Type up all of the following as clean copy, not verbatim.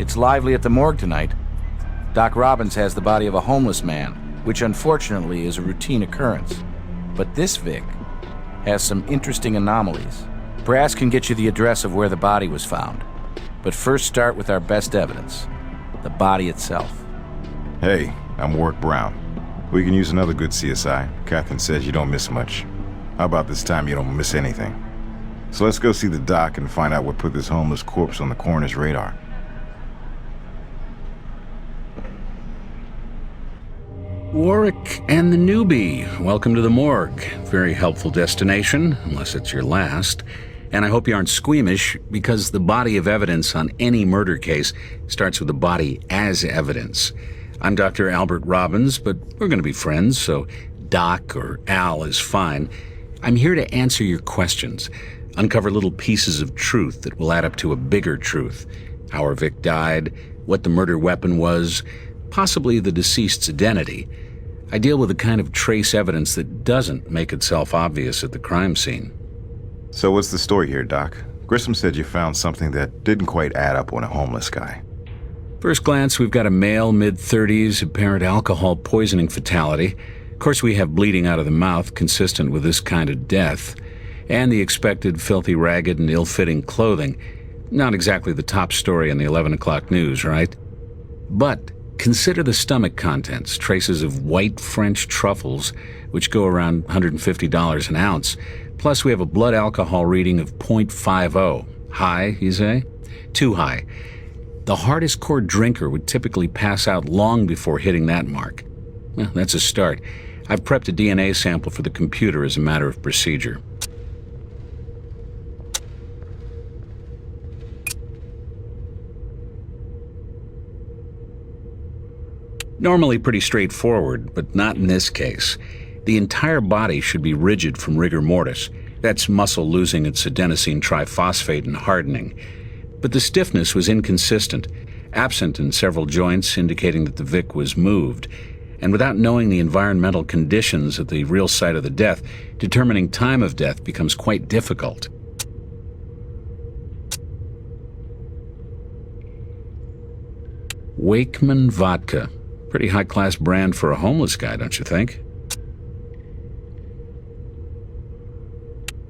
It's lively at the morgue tonight. Doc Robbins has the body of a homeless man, which unfortunately is a routine occurrence. But this Vic has some interesting anomalies. Brass can get you the address of where the body was found. But first start with our best evidence, the body itself. Hey, I'm Warwick Brown. We can use another good CSI. Catherine says you don't miss much. How about this time you don't miss anything? So let's go see the doc and find out what put this homeless corpse on the coroner's radar. Warwick and the newbie, welcome to the morgue. Very helpful destination, unless it's your last. And I hope you aren't squeamish, because the body of evidence on any murder case starts with the body as evidence. I'm Dr. Albert Robbins, but we're going to be friends, so Doc or Al is fine. I'm here to answer your questions, uncover little pieces of truth that will add up to a bigger truth. How our Vic died, what the murder weapon was, possibly the deceased's identity. I deal with the kind of trace evidence that doesn't make itself obvious at the crime scene. So what's the story here, Doc? Grissom said you found something that didn't quite add up on a homeless guy. First glance, we've got a male, mid-30s, apparent alcohol poisoning fatality. Of course, we have bleeding out of the mouth consistent with this kind of death, and the expected filthy, ragged, and ill-fitting clothing. Not exactly the top story in the 11 o'clock news, right? But consider the stomach contents, traces of white French truffles, which go around $150 an ounce. Plus, we have a blood alcohol reading of 0.50. High, you say? Too high. The hardest core drinker would typically pass out long before hitting that mark. Well, that's a start. I've prepped a DNA sample for the computer as a matter of procedure. Normally pretty straightforward, but not in this case. The entire body should be rigid from rigor mortis. That's muscle losing its adenosine triphosphate and hardening. But the stiffness was inconsistent, absent in several joints, indicating that the Vic was moved. And without knowing the environmental conditions at the real site of the death, determining time of death becomes quite difficult. Wakeman Vodka. Pretty high-class brand for a homeless guy, don't you think?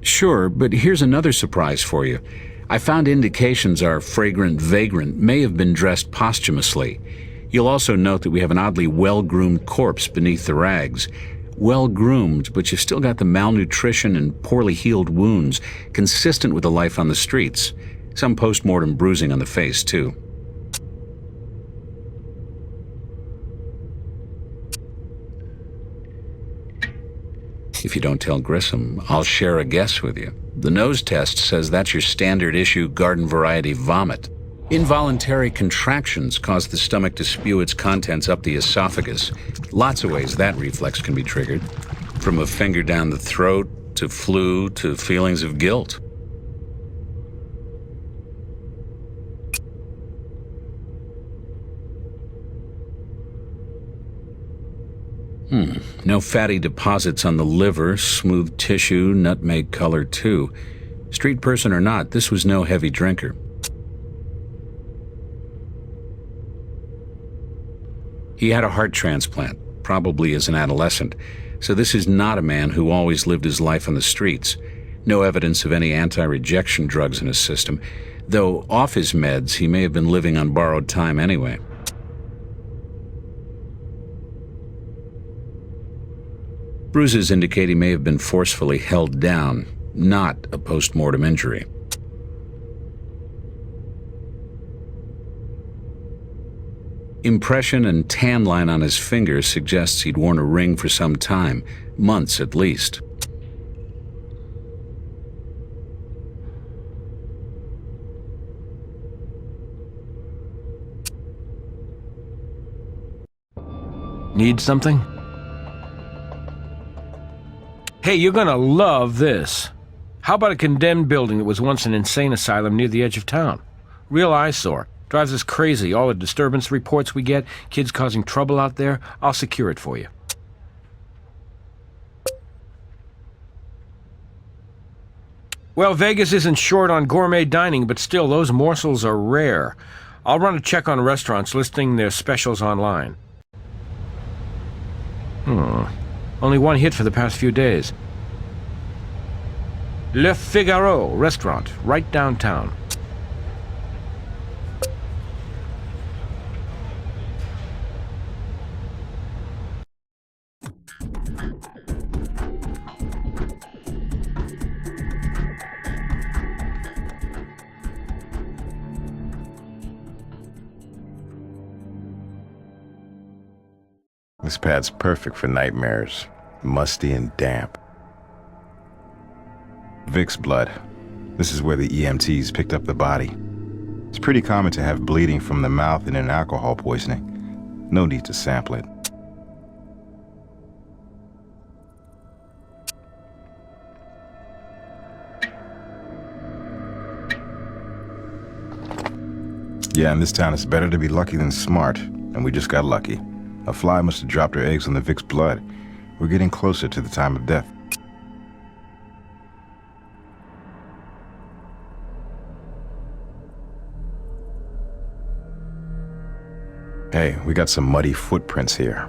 Sure, but here's another surprise for you. I found indications our fragrant vagrant may have been dressed posthumously. You'll also note that we have an oddly well-groomed corpse beneath the rags. Well-groomed, but you've still got the malnutrition and poorly healed wounds, consistent with the life on the streets. Some post-mortem bruising on the face, too. If you don't tell Grissom, I'll share a guess with you. The nose test says that's your standard issue garden variety vomit. Involuntary contractions cause the stomach to spew its contents up the esophagus. Lots of ways that reflex can be triggered. From a finger down the throat, to flu, to feelings of guilt. No fatty deposits on the liver, smooth tissue, nutmeg color too. Street person or not, this was no heavy drinker. He had a heart transplant, probably as an adolescent, so this is not a man who always lived his life on the streets. No evidence of any anti-rejection drugs in his system, though off his meds he may have been living on borrowed time anyway. Bruises indicate he may have been forcefully held down, not a post-mortem injury. Impression and tan line on his finger suggests he'd worn a ring for some time, months at least. Need something? Hey, you're gonna love this. How about a condemned building that was once an insane asylum near the edge of town? Real eyesore. Drives us crazy, all the disturbance reports we get, kids causing trouble out there. I'll secure it for you. Well, Vegas isn't short on gourmet dining, but still, those morsels are rare. I'll run a check on restaurants listing their specials online. Only one hit for the past few days. Le Figaro restaurant, right downtown. This pad's perfect for nightmares. Musty and damp. Vic's blood. This is where the EMTs picked up the body. It's pretty common to have bleeding from the mouth in an alcohol poisoning. No need to sample it. Yeah, in this town it's better to be lucky than smart, and we just got lucky. A fly must have dropped her eggs on the Vic's blood. We're getting closer to the time of death. Hey, we got some muddy footprints here.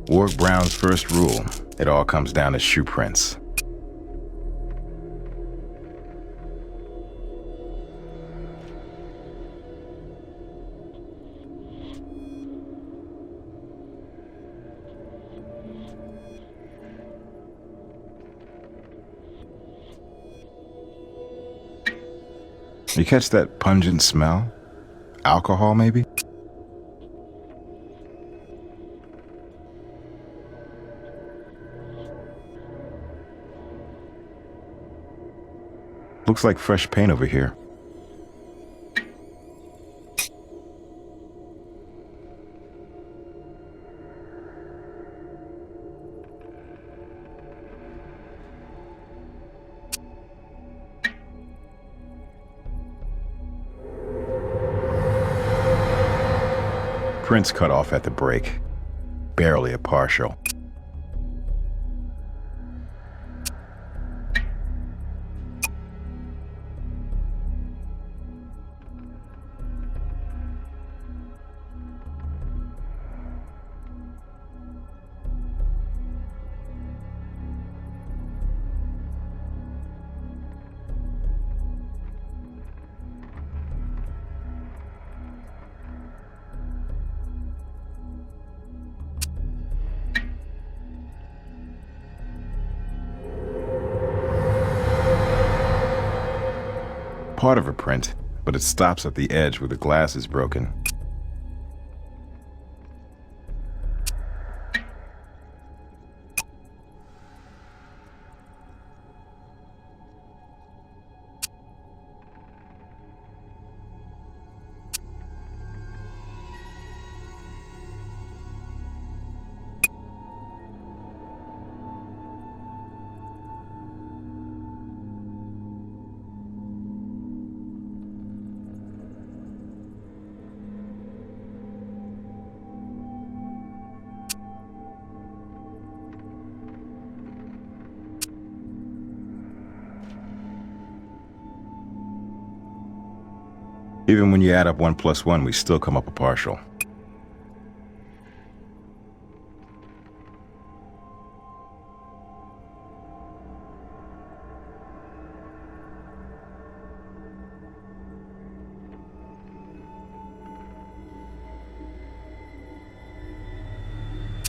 Ward Brown's first rule, it all comes down to shoe prints. You catch that pungent smell? Alcohol, maybe? Looks like fresh paint over here. Prints cut off at the break. Barely a partial. Part of a print, but it stops at the edge where the glass is broken. Even when you add up 1 + 1, we still come up a partial.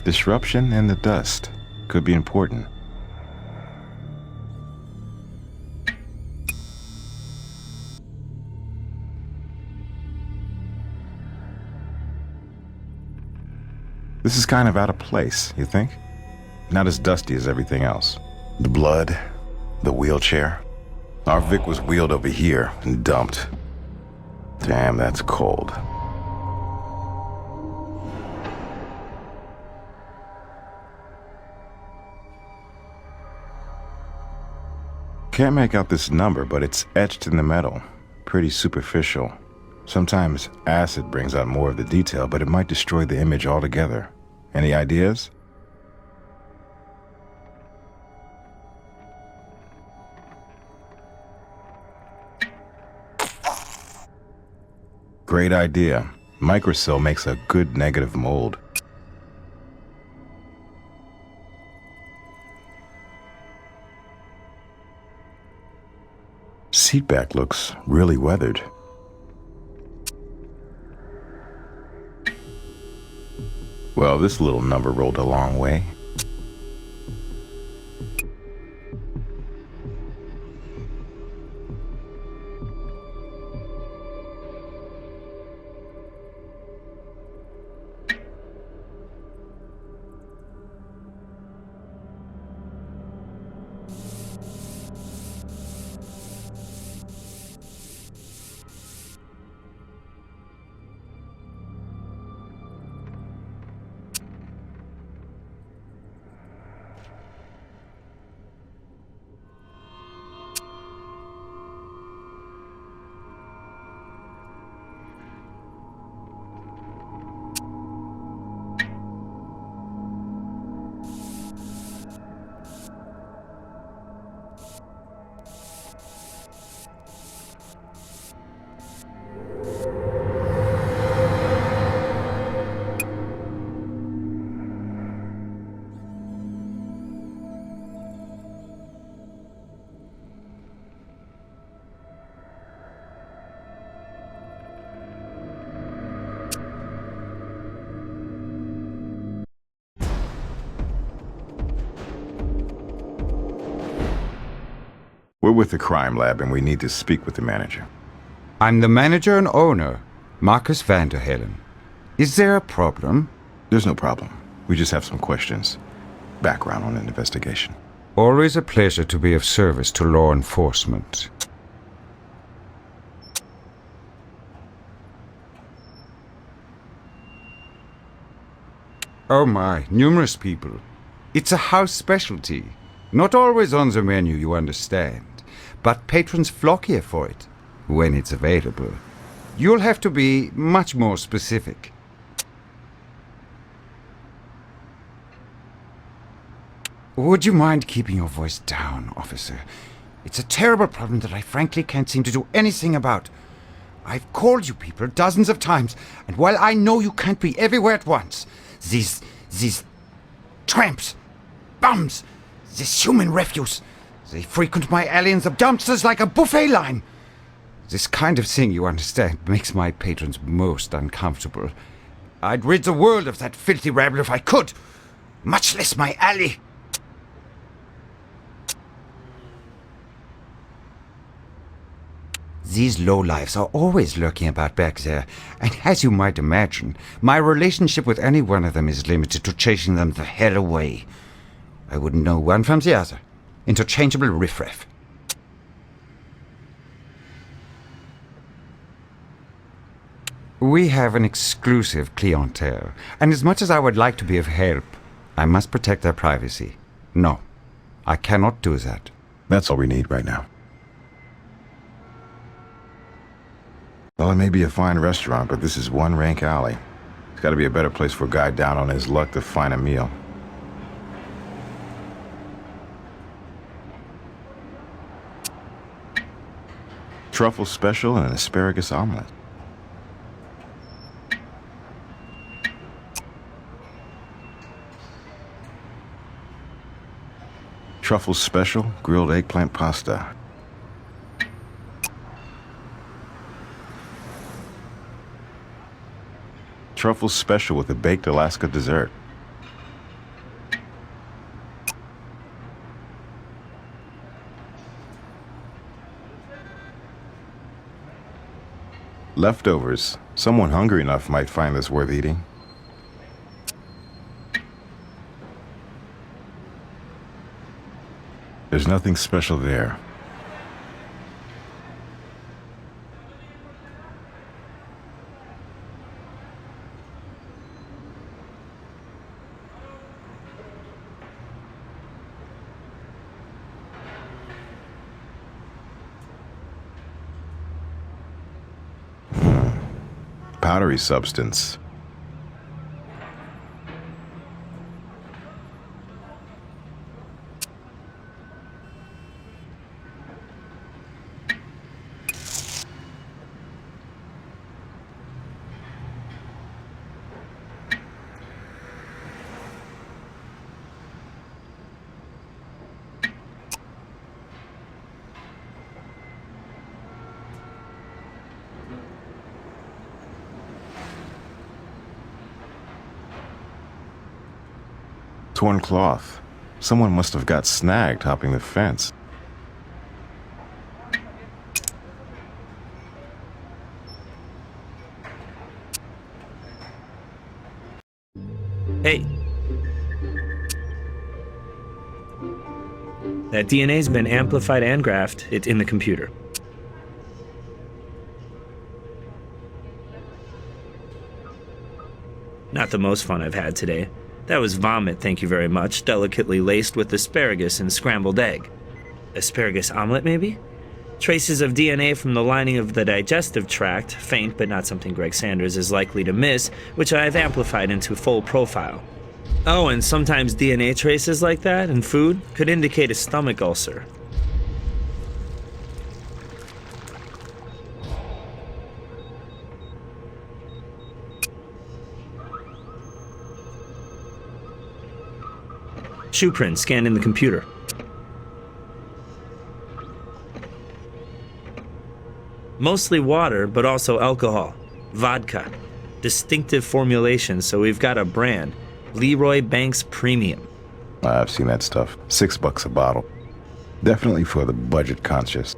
Disruption in the dust could be important. This is kind of out of place, you think? Not as dusty as everything else. The blood, the wheelchair. Our Vic was wheeled over here and dumped. Damn, that's cold. Can't make out this number, but it's etched in the metal. Pretty superficial. Sometimes acid brings out more of the detail, but it might destroy the image altogether. Any ideas? Great idea. Microcell makes a good negative mold. Seatback looks really weathered. Well, this little number rolled a long way. We're with the crime lab and we need to speak with the manager. I'm the manager and owner, Marcus Vanderhelen. Is there a problem? There's no problem. We just have some questions. Background on an investigation. Always a pleasure to be of service to law enforcement. Oh my, numerous people. It's a house specialty. Not always on the menu, you understand. But patrons flock here for it, when it's available. You'll have to be much more specific. Would you mind keeping your voice down, officer? It's a terrible problem that I frankly can't seem to do anything about. I've called you people dozens of times, and while I know you can't be everywhere at once, these tramps, bums, this human refuse, they frequent my alleys of dumpsters like a buffet line. This kind of thing, you understand, makes my patrons most uncomfortable. I'd rid the world of that filthy rabble if I could, much less my alley. These lowlifes are always lurking about back there, and as you might imagine, my relationship with any one of them is limited to chasing them the hell away. I wouldn't know one from the other. Interchangeable riffraff. We have an exclusive clientele, and as much as I would like to be of help, I must protect their privacy. No, I cannot do that. That's all we need right now. Well, it may be a fine restaurant, but this is one rank alley. It's got to be a better place for a guy down on his luck to find a meal. Truffle special and an asparagus omelet. Truffle special, grilled eggplant pasta. Truffle special with a baked Alaska dessert. Leftovers. Someone hungry enough might find this worth eating. There's nothing special there. Powdery substance. Torn cloth. Someone must have got snagged hopping the fence. Hey. That DNA's been amplified and graphed. It's in the computer. Not the most fun I've had today. That was vomit, thank you very much, delicately laced with asparagus and scrambled egg. Asparagus omelet, maybe? Traces of DNA from the lining of the digestive tract, faint but not something Greg Sanders is likely to miss, which I've amplified into full profile. Oh, and sometimes DNA traces like that in food could indicate a stomach ulcer. Shoe print scanned in the computer. Mostly water, but also alcohol. Vodka. Distinctive formulation, so we've got a brand. Leroy Banks Premium. I've seen that stuff. $6 a bottle. Definitely for the budget conscious.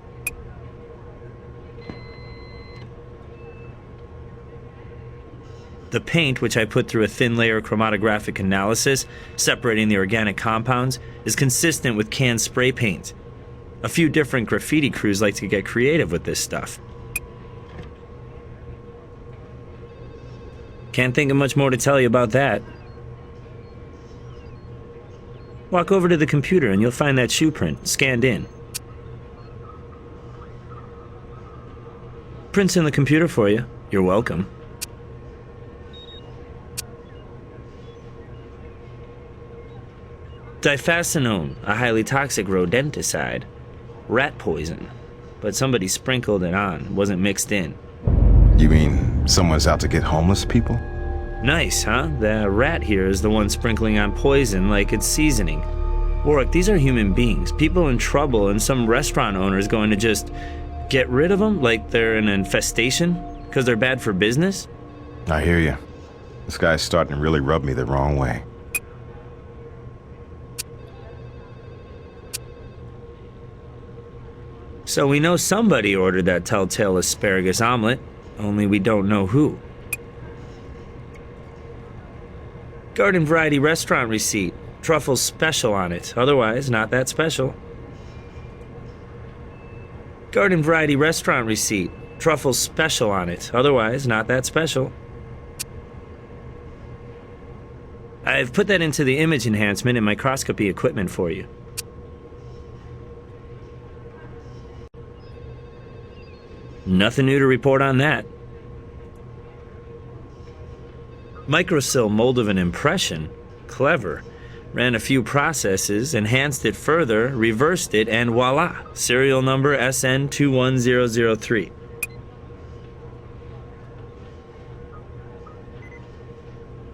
The paint, which I put through a thin layer chromatographic analysis, separating the organic compounds, is consistent with canned spray paint. A few different graffiti crews like to get creative with this stuff. Can't think of much more to tell you about that. Walk over to the computer and you'll find that shoe print scanned in. Print's in the computer for you. You're welcome. Diphacinone, a highly toxic rodenticide. Rat poison. But somebody sprinkled it on, wasn't mixed in. You mean someone's out to get homeless people? Nice, huh? The rat here is the one sprinkling on poison like it's seasoning. Warwick, these are human beings, people in trouble, and some restaurant owner is going to just get rid of them like they're an infestation? Because they're bad for business? I hear you. This guy's starting to really rub me the wrong way. So we know somebody ordered that telltale asparagus omelet, only we don't know who. Garden variety restaurant receipt. Truffles special on it, otherwise not that special. Garden variety restaurant receipt. Truffles special on it, otherwise not that special. I've put that into the image enhancement and microscopy equipment for you. Nothing new to report on that. Microsil mold of an impression. Clever. Ran a few processes, enhanced it further, reversed it, and voila! Serial number SN21003.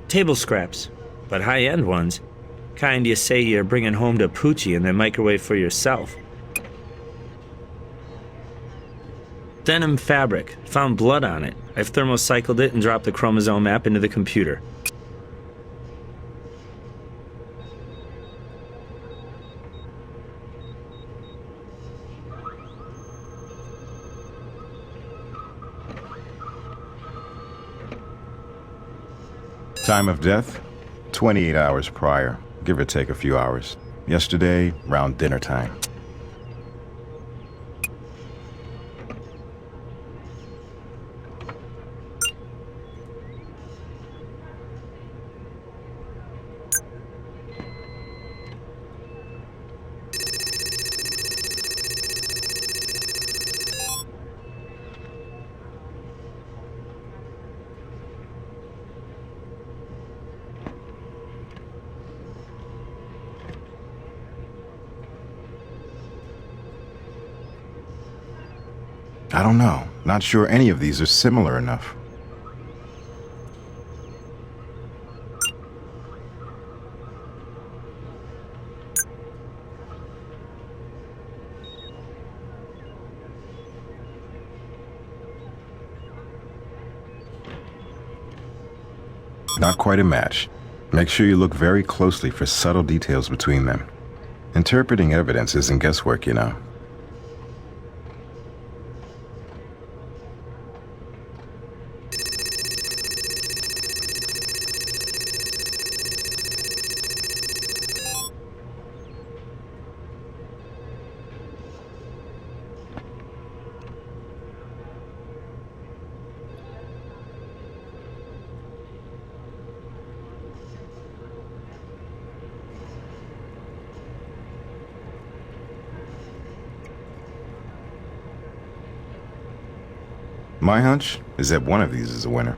Table scraps, but high-end ones. Kind you say you're bringing home to Poochie and then microwave for yourself. Denim fabric. Found blood on it. I've thermocycled it and dropped the chromosome map into the computer. Time of death? 28 hours prior, give or take a few hours. Yesterday, around dinner time. I don't know. Not sure any of these are similar enough. Not quite a match. Make sure you look very closely for subtle details between them. Interpreting evidence isn't guesswork, you know. My hunch is that one of these is a winner.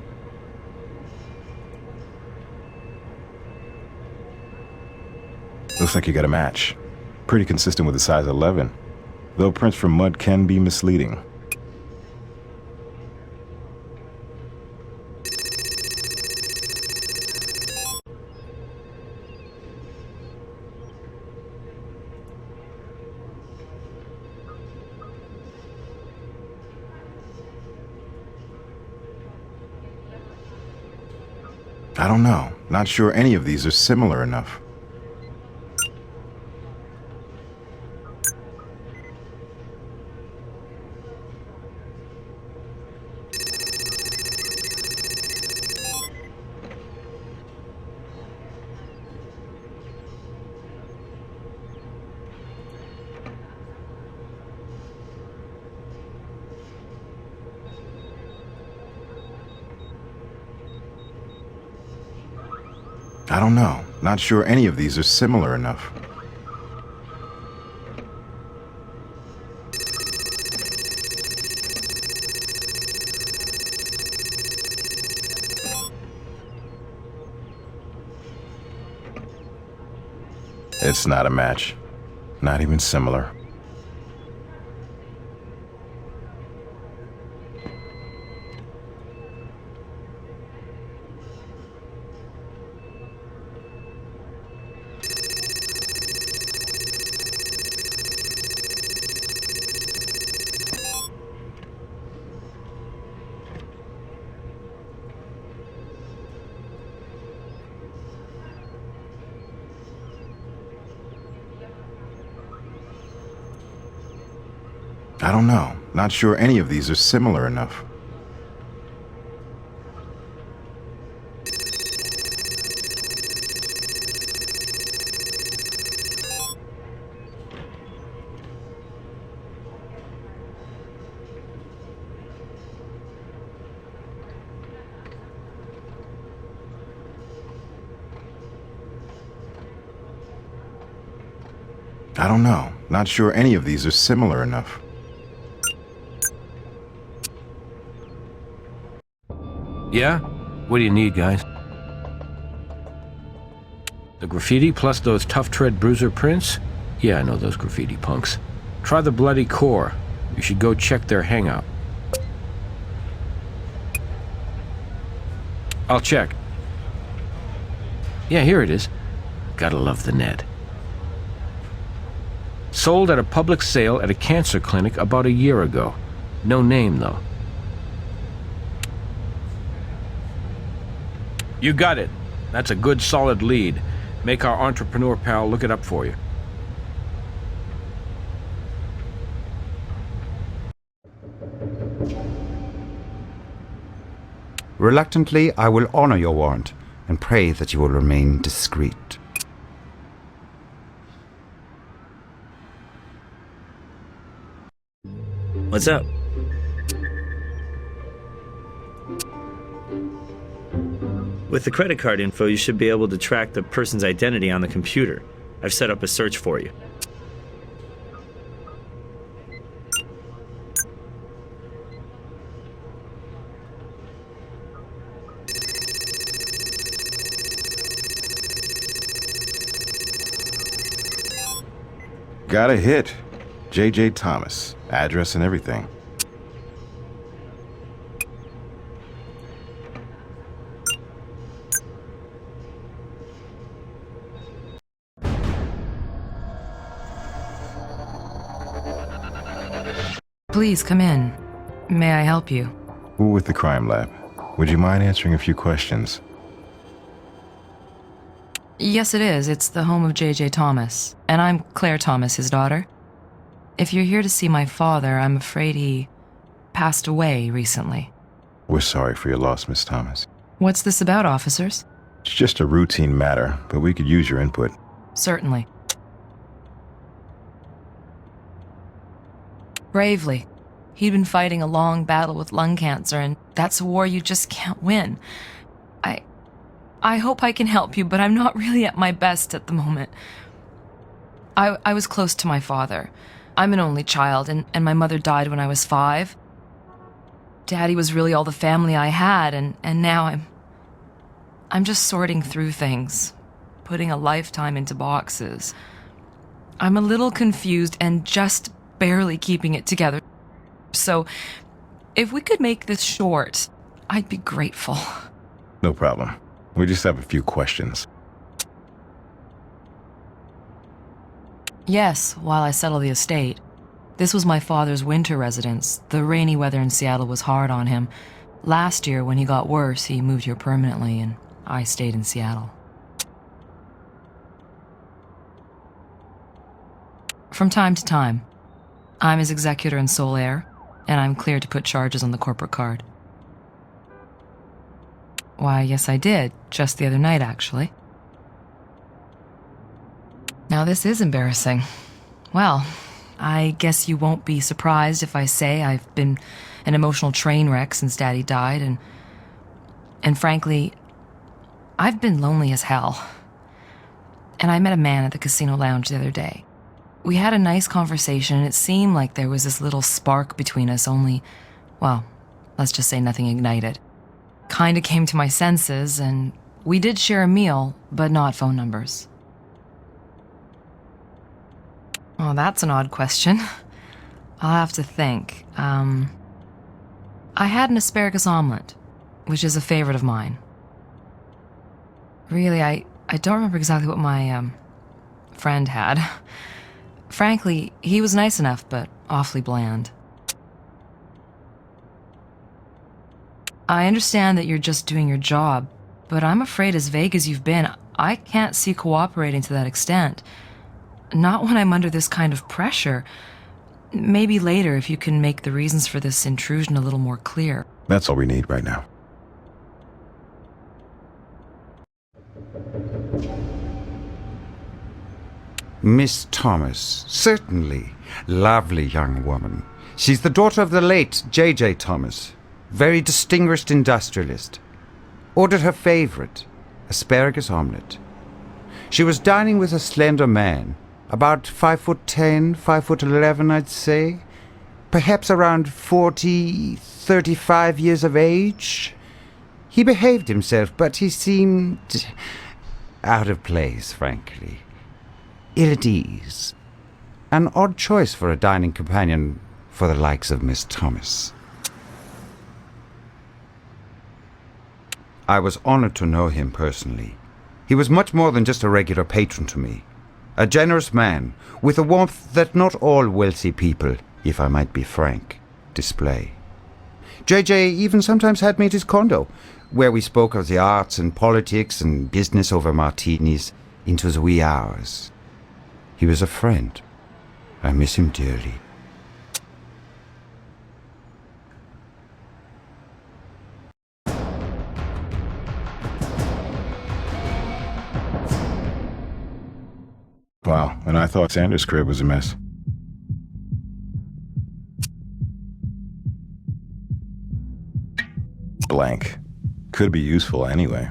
Looks like you got a match. Pretty consistent with the size 11, though prints from mud can be misleading. I don't know. Not sure any of these are similar enough. I don't know. Not sure any of these are similar enough. It's not a match. Not even similar. I don't know. Not sure any of these are similar enough. I don't know. Not sure any of these are similar enough. Yeah? What do you need, guys? The graffiti plus those tough tread bruiser prints? Yeah, I know those graffiti punks. Try the bloody core. You should go check their hangout. I'll check. Yeah, here it is. Gotta love the net. Sold at a public sale at a cancer clinic about a year ago. No name, though. You got it. That's a good, solid lead. Make our entrepreneur pal look it up for you. Reluctantly, I will honor your warrant and pray that you will remain discreet. What's up? With the credit card info, you should be able to track the person's identity on the computer. I've set up a search for you. Got a hit. J.J. Thomas. Address and everything. Please come in. May I help you? We're with the crime lab. Would you mind answering a few questions? Yes, it is. It's the home of J.J. Thomas, and I'm Claire Thomas, his daughter. If you're here to see my father, I'm afraid he passed away recently. We're sorry for your loss, Miss Thomas. What's this about, officers? It's just a routine matter, but we could use your input. Certainly. Bravely. He'd been fighting a long battle with lung cancer, and that's a war you just can't win. I hope I can help you, but I'm not really at my best at the moment. I was close to my father. I'm an only child, and my mother died when I was 5. Daddy was really all the family I had, and now I'm just sorting through things, putting a lifetime into boxes. I'm a little confused and just barely keeping it together. So, if we could make this short, I'd be grateful. No problem. We just have a few questions. Yes, while I settle the estate. This was my father's winter residence. The rainy weather in Seattle was hard on him. Last year, when he got worse, he moved here permanently, and I stayed in Seattle. From time to time, I'm his executor and sole heir, and I'm cleared to put charges on the corporate card. Why, yes, I did, just the other night, actually. Now, this is embarrassing. Well, I guess you won't be surprised if I say I've been an emotional train wreck since Daddy died, and frankly, I've been lonely as hell. And I met a man at the casino lounge the other day. We had a nice conversation, and it seemed like there was this little spark between us, only, well, let's just say nothing ignited. Kinda came to my senses, and we did share a meal, but not phone numbers. Oh, that's an odd question. I'll have to think. I had an asparagus omelet, which is a favorite of mine. Really, I don't remember exactly what my, friend had. Frankly, he was nice enough, but awfully bland. I understand that you're just doing your job, but I'm afraid as vague as you've been, I can't see cooperating to that extent. Not when I'm under this kind of pressure. Maybe later if you can make the reasons for this intrusion a little more clear. That's all we need right now. Miss Thomas, certainly. Lovely young woman. She's the daughter of the late J.J. Thomas. Very distinguished industrialist. Ordered her favorite, asparagus omelet. She was dining with a slender man, about 5'10", 5'11", I'd say. Perhaps around 40, 35 years of age. He behaved himself, but he seemed out of place, frankly. Ill at ease. An odd choice for a dining companion for the likes of Miss Thomas. I was honored to know him personally. He was much more than just a regular patron to me. A generous man, with a warmth that not all wealthy people, if I might be frank, display. JJ even sometimes had me at his condo, where we spoke of the arts and politics and business over martinis into the wee hours. He was a friend. I miss him dearly. Wow, and I thought Sanders' crib was a mess. Blank. Could be useful anyway.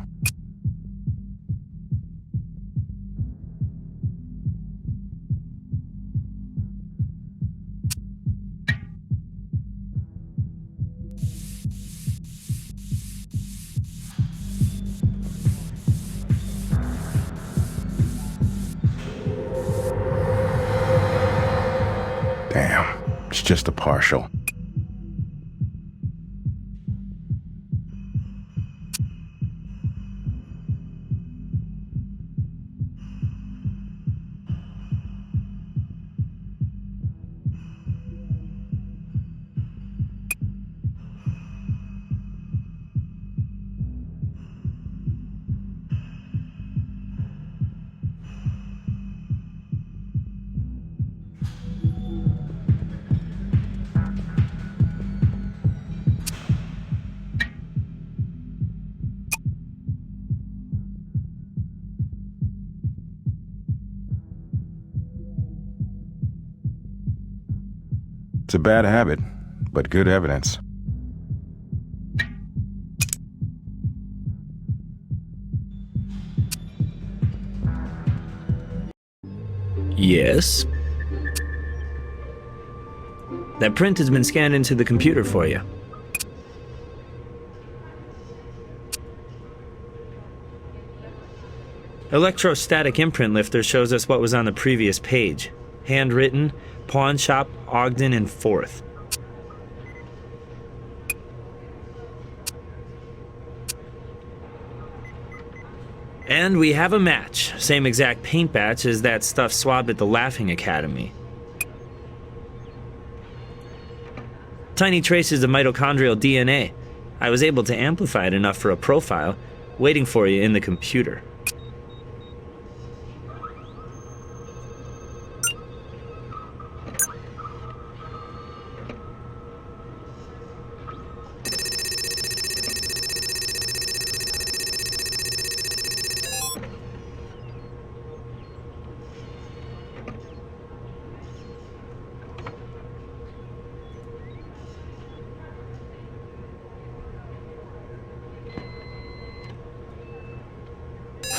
Damn, it's just a partial. It's a bad habit, but good evidence. Yes? That print has been scanned into the computer for you. Electrostatic imprint lifter shows us what was on the previous page. Handwritten, pawn shop, Ogden and Forth. And we have a match. Same exact paint batch as that stuff swabbed at the Laughing Academy. Tiny traces of mitochondrial DNA. I was able to amplify it enough for a profile, waiting for you in the computer.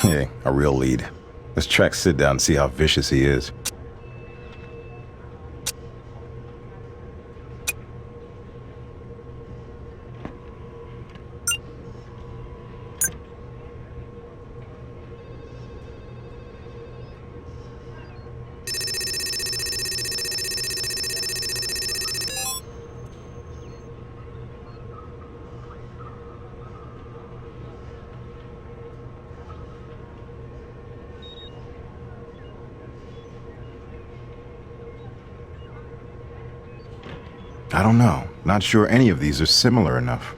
Hey, a real lead. Let's track Sid down and see how vicious he is. I don't know. Not sure any of these are similar enough.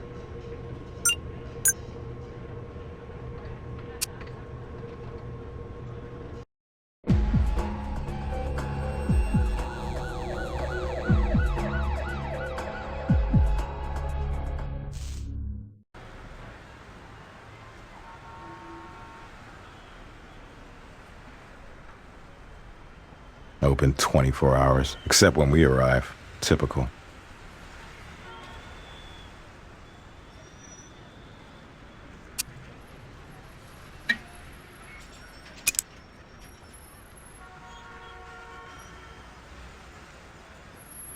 Open 24 hours, except when we arrive. Typical.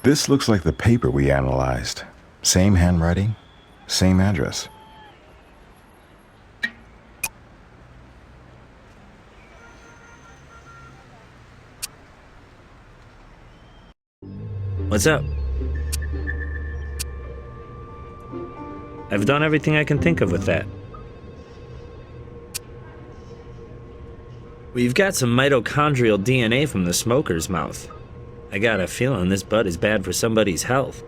This looks like the paper we analyzed. Same handwriting, same address. What's up? I've done everything I can think of with that. We've got some mitochondrial DNA from the smoker's mouth. I got a feeling this bud is bad for somebody's health.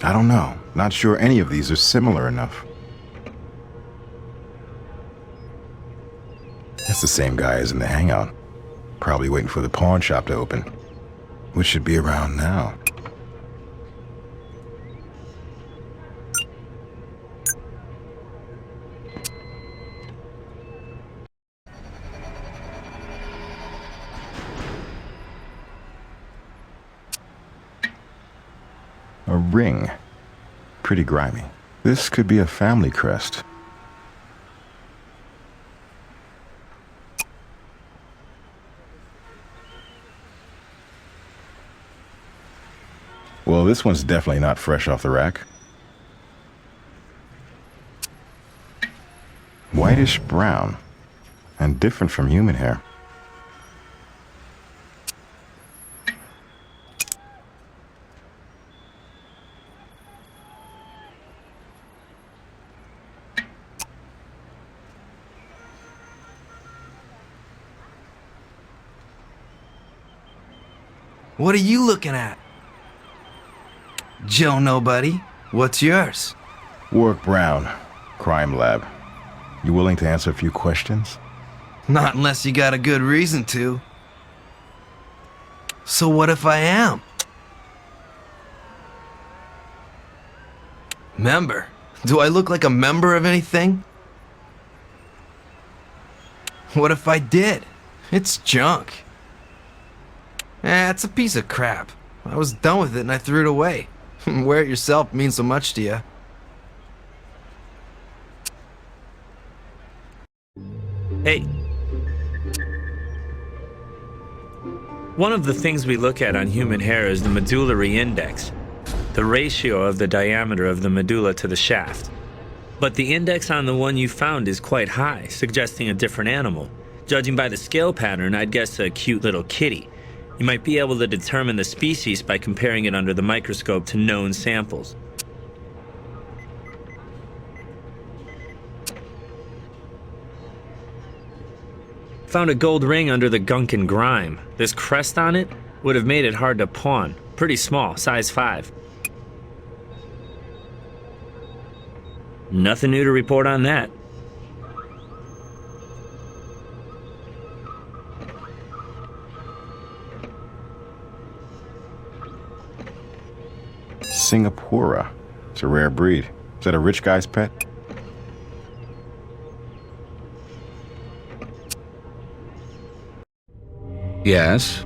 I don't know. Not sure any of these are similar enough. That's the same guy as in the hangout. Probably waiting for the pawn shop to open, which should be around now. A ring. Pretty grimy. This could be a family crest. Well, this one's definitely not fresh off the rack. Whitish brown, and different from human hair. What are you looking at? Joe Nobody, what's yours? Work Brown, Crime Lab. You willing to answer a few questions? Not unless you got a good reason to. So what if I am? Member? Do I look like a member of anything? What if I did? It's junk. It's a piece of crap. I was done with it and I threw it away. Wear it yourself means so much to you. Hey. One of the things we look at on human hair is the medullary index, the ratio of the diameter of the medulla to the shaft. But the index on the one you found is quite high, suggesting a different animal. Judging by the scale pattern, I'd guess a cute little kitty. You might be able to determine the species by comparing it under the microscope to known samples. Found a gold ring under the gunk and grime. This crest on it would have made it hard to pawn. Pretty small, size 5. Nothing new to report on that. Singapura. It's a rare breed. Is that a rich guy's pet? Yes.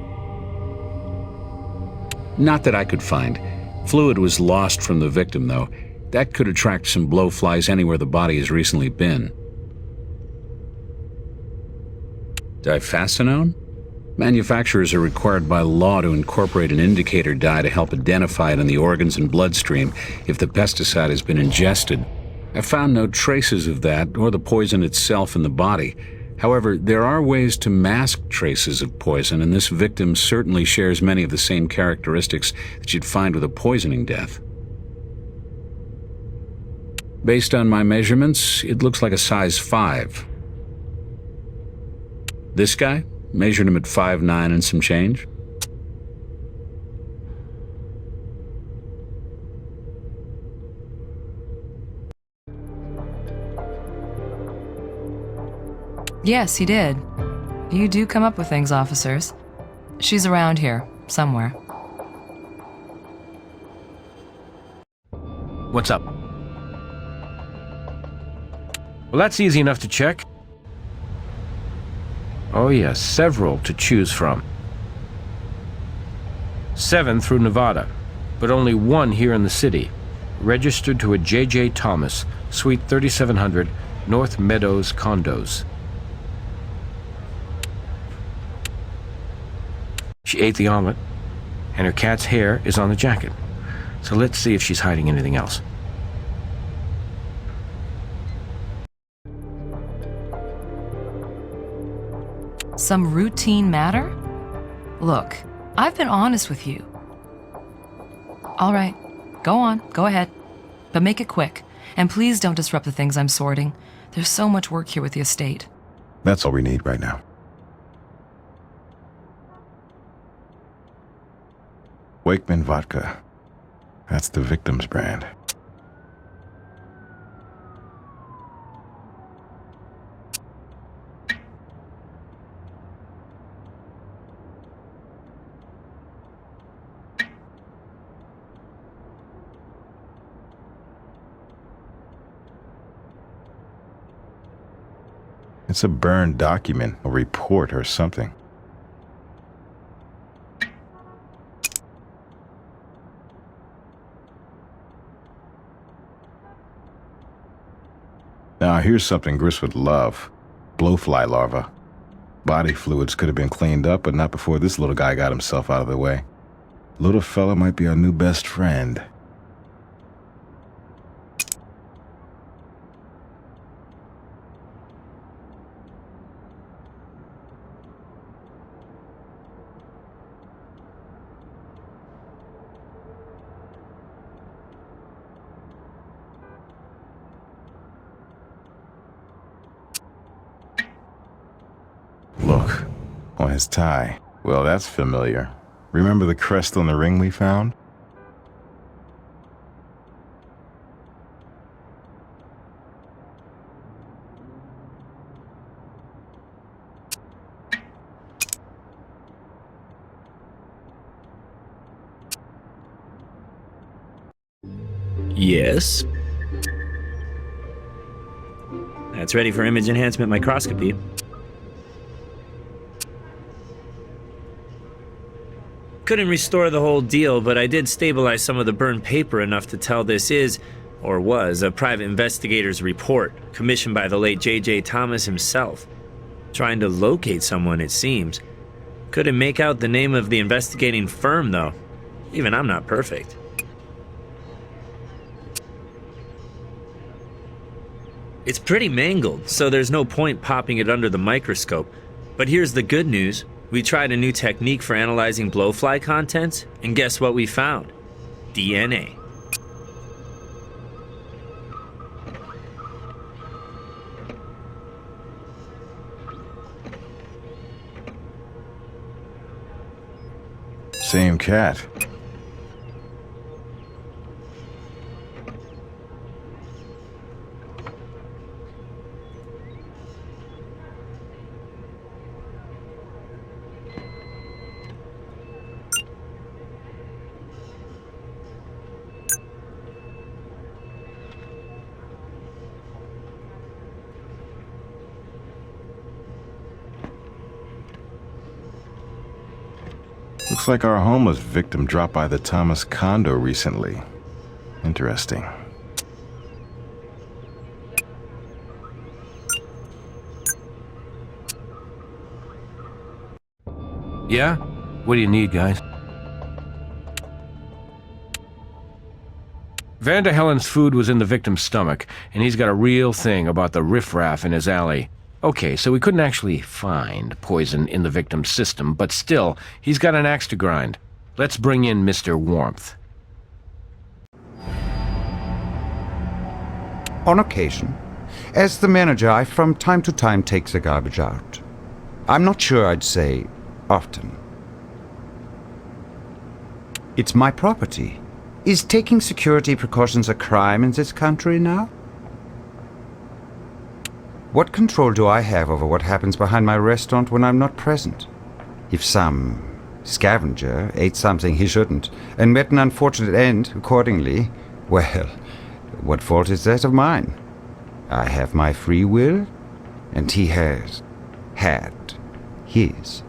Not that I could find. Fluid was lost from the victim, though. That could attract some blowflies anywhere the body has recently been. Diphacinone? Manufacturers are required by law to incorporate an indicator dye to help identify it in the organs and bloodstream if the pesticide has been ingested. I found no traces of that or the poison itself in the body. However, there are ways to mask traces of poison, and this victim certainly shares many of the same characteristics that you'd find with a poisoning death. Based on my measurements, it looks like a size 5. This guy? Measured him at 5'9" and some change. Yes, he did. You do come up with things, officers. She's around here, somewhere. What's up? Well, that's easy enough to check. Oh yes, several to choose from. 7 through Nevada, but only 1 here in the city. Registered to a J.J. Thomas, Suite 3700, North Meadows Condos. She ate the omelet, and her cat's hair is on the jacket. So let's see if she's hiding anything else. Some routine matter? Look, I've been honest with you. All right, go on, go ahead. But make it quick. And please don't disrupt the things I'm sorting. There's so much work here with the estate. That's all we need right now. Wakeman Vodka. That's the victim's brand. It's a burned document, a report or something. Now, here's something Gris would love. Blowfly larva. Body fluids could have been cleaned up, but not before this little guy got himself out of the way. Little fella might be our new best friend. Look, on his tie. Well, that's familiar. Remember the crest on the ring we found? Yes. That's ready for image enhancement microscopy. Couldn't restore the whole deal, but I did stabilize some of the burned paper enough to tell this is, or was, a private investigator's report, commissioned by the late J.J. Thomas himself. Trying to locate someone, it seems. Couldn't make out the name of the investigating firm, though. Even I'm not perfect. It's pretty mangled, so there's no point popping it under the microscope. But here's the good news. We tried a new technique for analyzing blowfly contents, and guess what we found? DNA. Same cat. Looks like our homeless victim dropped by the Thomas condo recently. Interesting. Yeah? What do you need, guys? Vander Helen's food was in the victim's stomach, and he's got a real thing about the riffraff in his alley. Okay, so we couldn't actually find poison in the victim's system, but still, he's got an axe to grind. Let's bring in Mr. Warmth. On occasion, as the manager, I from time to time take the garbage out. I'm not sure I'd say often. It's my property. Is taking security precautions a crime in this country now? What control do I have over what happens behind my restaurant when I'm not present? If some scavenger ate something he shouldn't and met an unfortunate end accordingly, well, what fault is that of mine? I have my free will, and he has had his.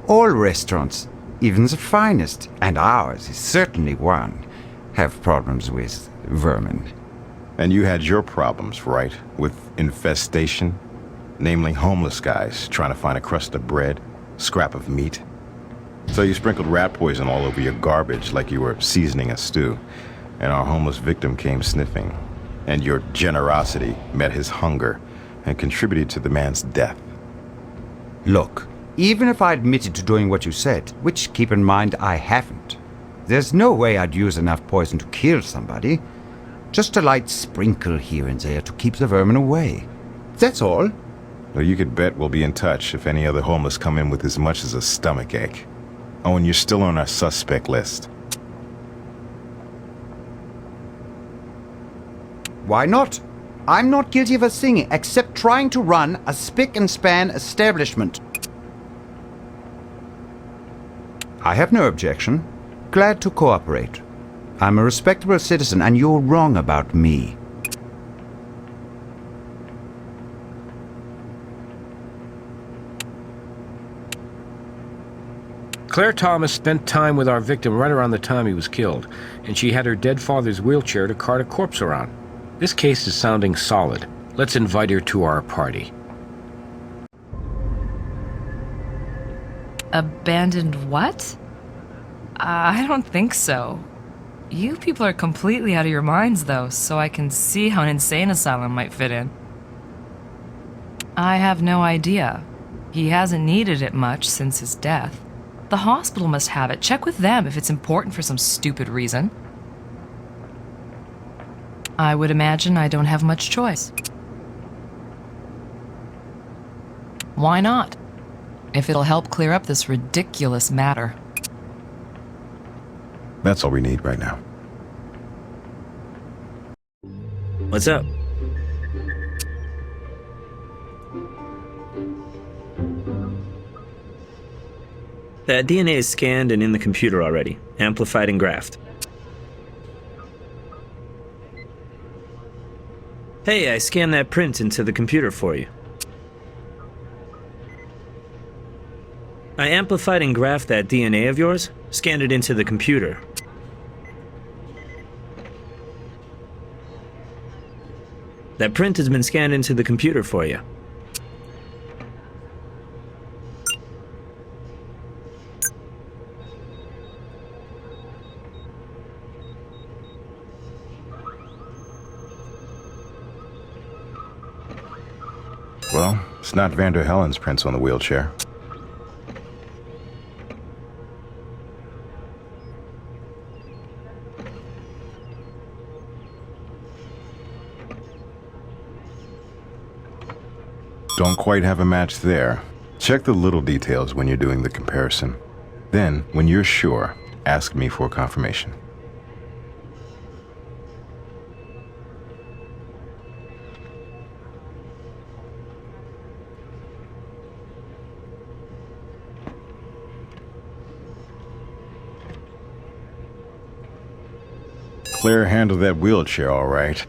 All restaurants, even the finest, and ours is certainly one, have problems with vermin. And you had your problems, right? With infestation? Namely homeless guys trying to find a crust of bread, scrap of meat. So you sprinkled rat poison all over your garbage like you were seasoning a stew. And our homeless victim came sniffing. And your generosity met his hunger and contributed to the man's death. Look, even if I admitted to doing what you said, which, keep in mind, I haven't, there's no way I'd use enough poison to kill somebody. Just a light sprinkle here and there to keep the vermin away. That's all. Well, you could bet we'll be in touch if any other homeless come in with as much as a stomachache. Oh, and you're still on our suspect list. Why not? I'm not guilty of a thing except trying to run a spick and span establishment. I have no objection. Glad to cooperate. I'm a respectable citizen, and you're wrong about me. Claire Thomas spent time with our victim right around the time he was killed, and she had her dead father's wheelchair to cart a corpse around. This case is sounding solid. Let's invite her to our party. Abandoned what? I don't think so. You people are completely out of your minds, though, so I can see how an insane asylum might fit in. I have no idea. He hasn't needed it much since his death. The hospital must have it. Check with them if it's important for some stupid reason. I would imagine I don't have much choice. Why not? if it'll help clear up this ridiculous matter. That's all we need right now. What's up? That DNA is scanned and in the computer already, amplified and graphed. Hey, I scanned that print into the computer for you. I amplified and graphed that DNA of yours, scanned it into the computer. That print has been scanned into the computer for you. Well, it's not Vander Helen's prints on the wheelchair. Don't quite have a match there. Check the little details when you're doing the comparison. Then, when you're sure, ask me for confirmation. Claire handled that wheelchair all right.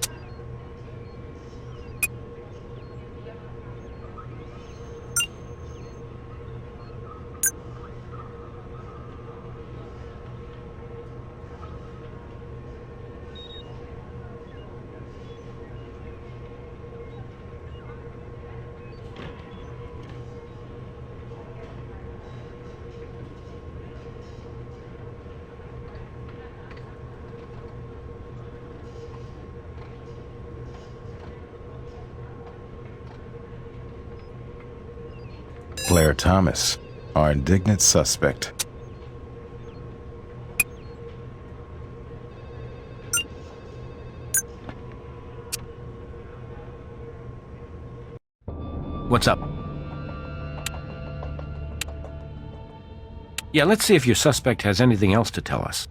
Claire Thomas, our indignant suspect. What's up? Yeah, let's see if your suspect has anything else to tell us.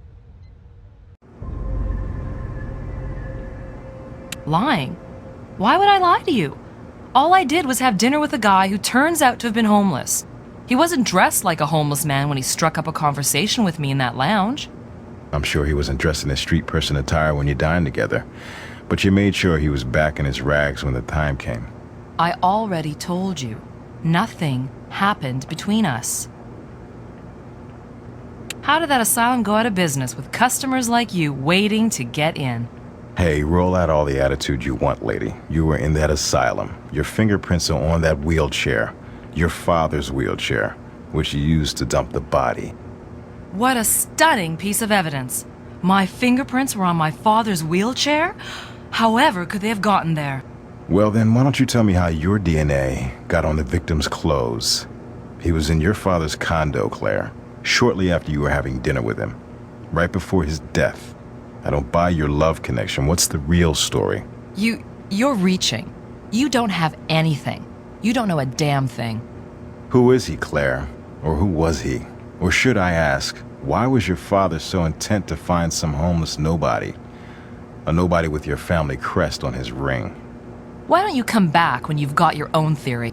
Lying? Why would I lie to you? All I did was have dinner with a guy who turns out to have been homeless. He wasn't dressed like a homeless man when he struck up a conversation with me in that lounge. I'm sure he wasn't dressed in his street person attire when you dined together, but you made sure he was back in his rags when the time came. I already told you. Nothing happened between us. How did that asylum go out of business with customers like you waiting to get in? Hey, roll out all the attitude you want, lady. You were in that asylum. Your fingerprints are on that wheelchair. Your father's wheelchair, which you used to dump the body. What a stunning piece of evidence. My fingerprints were on my father's wheelchair? However could they have gotten there? Well then, why don't you tell me how your DNA got on the victim's clothes? He was in your father's condo, Claire, shortly after you were having dinner with him, right before his death. I don't buy your love connection. What's the real story? You're reaching. You don't have anything. You don't know a damn thing. Who is he, Claire? Or who was he? Or should I ask, why was your father so intent to find some homeless nobody? A nobody with your family crest on his ring. Why don't you come back when you've got your own theory?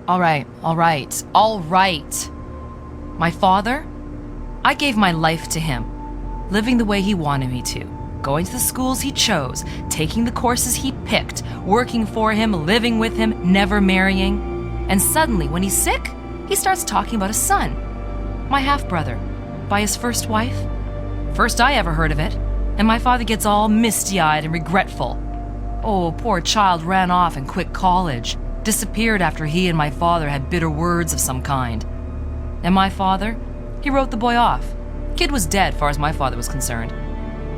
All right. My father? I gave my life to him. Living the way he wanted me to, going to the schools he chose, taking the courses he picked, working for him, living with him, never marrying. And suddenly, when he's sick, he starts talking about his son, my half-brother, by his first wife. First I ever heard of it, and my father gets all misty-eyed and regretful. Oh, poor child ran off and quit college, disappeared after he and my father had bitter words of some kind. And my father, he wrote the boy off. Kid was dead, far as my father was concerned.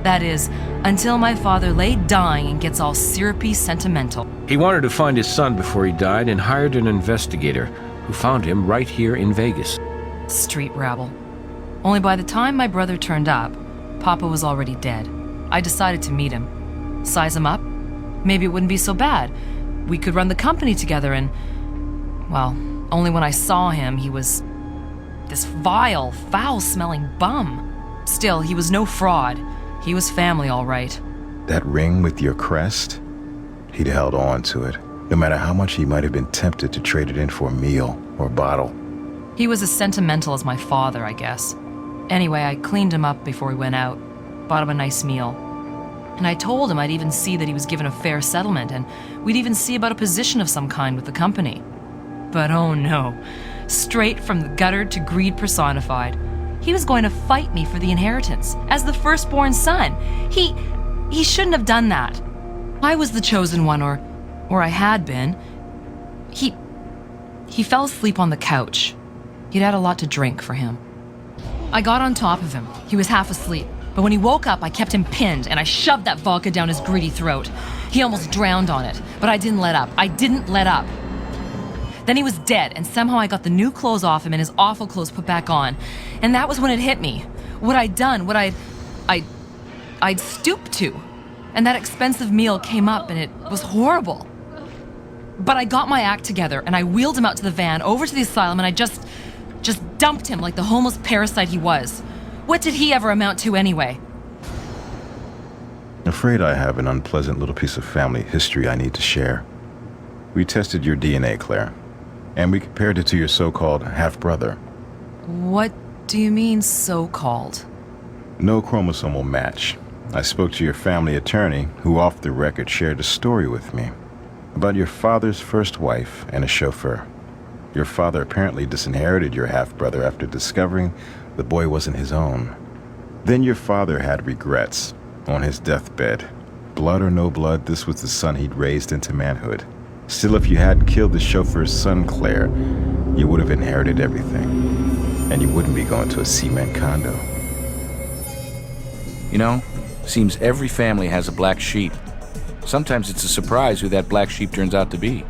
That is, until my father lay dying and gets all syrupy sentimental. He wanted to find his son before he died and hired an investigator who found him right here in Vegas. Street rabble. Only by the time my brother turned up, Papa was already dead. I decided to meet him. Size him up. Maybe it wouldn't be so bad. We could run the company together and... Well, only when I saw him, he was this vile, foul-smelling bum. Still, he was no fraud. He was family, all right. That ring with your crest? He'd held on to it, no matter how much he might have been tempted to trade it in for a meal or a bottle. He was as sentimental as my father, I guess. Anyway, I cleaned him up before we went out, bought him a nice meal. And I told him I'd even see that he was given a fair settlement, and we'd even see about a position of some kind with the company. But oh no, straight from the gutter to greed personified. He was going to fight me for the inheritance, as the firstborn son. He shouldn't have done that. I was the chosen one, or I had been. He fell asleep on the couch. He'd had a lot to drink for him. I got on top of him. He was half asleep. But when he woke up, I kept him pinned, and I shoved that vodka down his greedy throat. He almost drowned on it, but I didn't let up. I didn't let up. Then he was dead, and somehow I got the new clothes off him and his awful clothes put back on. And that was when it hit me. What I'd done, what I'd stooped to. And that expensive meal came up, and it was horrible. But I got my act together, and I wheeled him out to the van, over to the asylum, and I just dumped him like the homeless parasite he was. What did he ever amount to anyway? Afraid I have an unpleasant little piece of family history I need to share. We tested your DNA, Claire, and we compared it to your so-called half-brother. What do you mean, so-called? No chromosomal match. I spoke to your family attorney, who off the record shared a story with me about your father's first wife and a chauffeur. Your father apparently disinherited your half-brother after discovering the boy wasn't his own. Then your father had regrets on his deathbed. Blood or no blood, this was the son he'd raised into manhood. Still, if you hadn't killed the chauffeur's son, Claire, you would have inherited everything. And you wouldn't be going to a cement condo. You know, seems every family has a black sheep. Sometimes it's a surprise who that black sheep turns out to be.